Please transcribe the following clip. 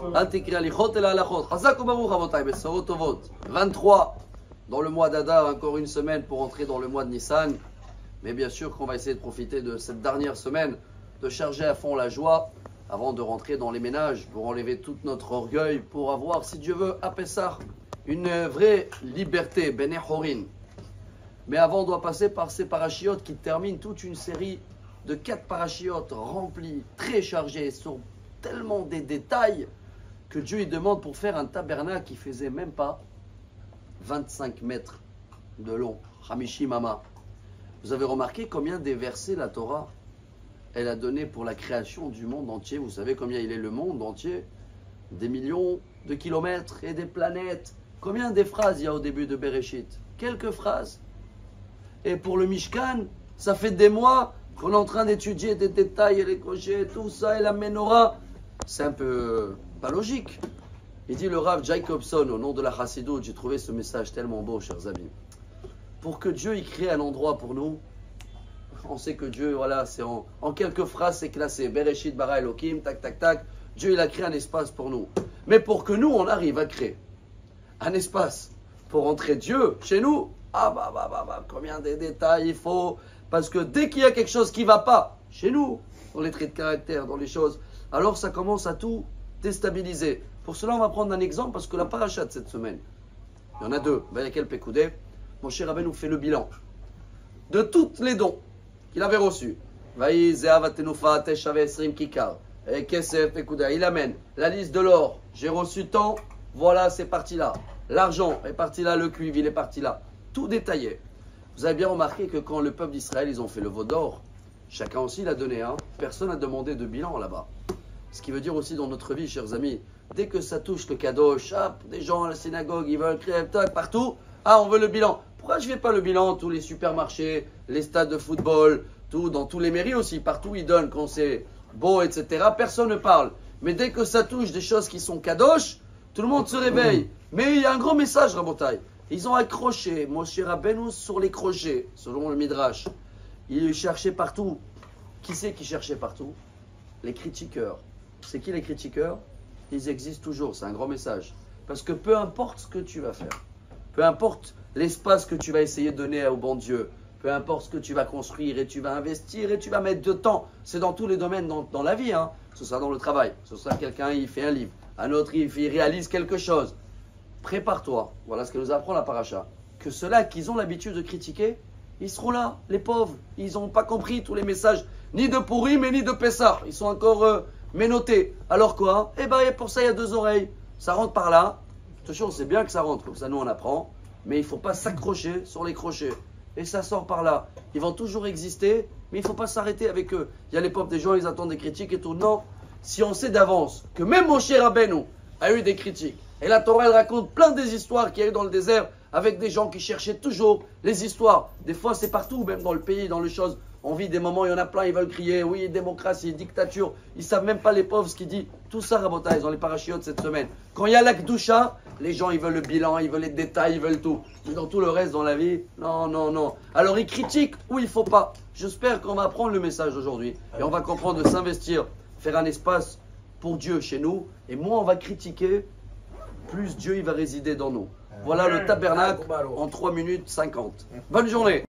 23 dans le mois d'Adar, encore une semaine pour entrer dans le mois de Nissan. Mais bien sûr qu'on va essayer de profiter de cette dernière semaine, de charger à fond la joie avant de rentrer dans les ménages, pour enlever tout notre orgueil, pour avoir, si Dieu veut, à Pessah, une vraie liberté, Bene Horin. Mais avant, on doit passer par ces parachiotes qui terminent toute une série de 4 parachiotes remplis, très chargés, sur tellement des détails que Dieu il demande pour faire un tabernacle qui faisait même pas 25 mètres de long. Hamishi Mama. Vous avez remarqué combien des versets la Torah elle a donné pour la création du monde entier. Vous savez combien il est le monde entier? Des millions de kilomètres et des planètes. Combien des phrases il y a au début de Bereshit? Quelques phrases. Et pour le Mishkan, ça fait des mois qu'on est en train d'étudier des détails et les crochets, tout ça, et la menorah. C'est un peu pas logique. Il dit le Rav Jacobson, au nom de la Chassidoute, j'ai trouvé ce message tellement beau, chers amis. Pour que Dieu y crée un endroit pour nous, on sait que Dieu, voilà, c'est en quelques phrases, c'est classé. Bereshit bara Elohim, tac, tac, tac. Dieu, il a créé un espace pour nous. Mais pour que nous, on arrive à créer un espace pour entrer Dieu chez nous, combien de détails il faut. Parce que dès qu'il y a quelque chose qui ne va pas chez nous, dans les traits de caractère, dans les choses, alors ça commence à tout déstabiliser. Pour cela, on va prendre un exemple, parce que la paracha de cette semaine, il y en a deux. Vayakel Pekoudé, mon cher Rabbeinu nous fait le bilan de tous les dons qu'il avait reçus. Il amène la liste de l'or. J'ai reçu tant, voilà, c'est parti là. L'argent est parti là, le cuivre, il est parti là. Tout détaillé. Vous avez bien remarqué que quand le peuple d'Israël, ils ont fait le veau d'or, chacun aussi l'a donné. Personne n'a demandé de bilan là-bas. Ce qui veut dire aussi dans notre vie, chers amis, dès que ça touche le kadosh, des gens à la synagogue, ils veulent créer partout, on veut le bilan. Pourquoi je ne fais pas le bilan? Tous les supermarchés, les stades de football, tout, dans tous les mairies aussi, partout ils donnent quand c'est beau, etc. Personne ne parle. Mais dès que ça touche des choses qui sont kadosh, tout le monde se réveille. Mais il y a un grand message, Rabotai. Ils ont accroché Moshe Rabbeinu sur les crochets, selon le Midrash. Ils cherchaient partout. Qui c'est qui cherchait partout? Les critiqueurs. C'est qui les critiqueurs? Ils existent toujours, c'est un grand message. Parce que peu importe ce que tu vas faire, peu importe l'espace que tu vas essayer de donner au bon Dieu, peu importe ce que tu vas construire et tu vas investir et tu vas mettre de temps, c'est dans tous les domaines dans la vie, ce sera dans le travail, ce sera quelqu'un, il fait un livre, un autre, il réalise quelque chose. Prépare-toi, voilà ce que nous apprend la paracha, que ceux-là qui ont l'habitude de critiquer, ils seront là, les pauvres, ils n'ont pas compris tous les messages, ni de Purim et ni de Pessah, ils sont encore ménotés. Alors quoi? Pour ça il y a deux oreilles, ça rentre par là, attention, c'est bien que ça rentre, comme ça nous on apprend, mais il ne faut pas s'accrocher sur les crochets. Et ça sort par là. Ils vont toujours exister, mais il ne faut pas s'arrêter avec eux. Il y a les pauvres des gens, ils attendent des critiques et tout. Non, si on sait d'avance que même Moshe Rabbeinu a eu des critiques, et la Torah elle raconte plein des histoires qu'il y a eu dans le désert avec des gens qui cherchaient toujours les histoires. Des fois c'est partout, même dans le pays, dans les choses. On vit des moments, il y en a plein, ils veulent crier, oui, démocratie, dictature. Ils ne savent même pas les pauvres ce qu'il dit. Tout ça, Rabotai, dans les parachiotes cette semaine. Quand il y a la Kedusha, les gens, ils veulent le bilan, ils veulent les détails, ils veulent tout. Mais dans tout le reste, dans la vie, non, non, non. Alors, ils critiquent ou il ne faut pas. J'espère qu'on va apprendre le message aujourd'hui. Et on va comprendre de s'investir, faire un espace pour Dieu chez nous. Et moins on va critiquer, plus Dieu, il va résider dans nous. Voilà le tabernacle en 3 minutes 50. Bonne journée.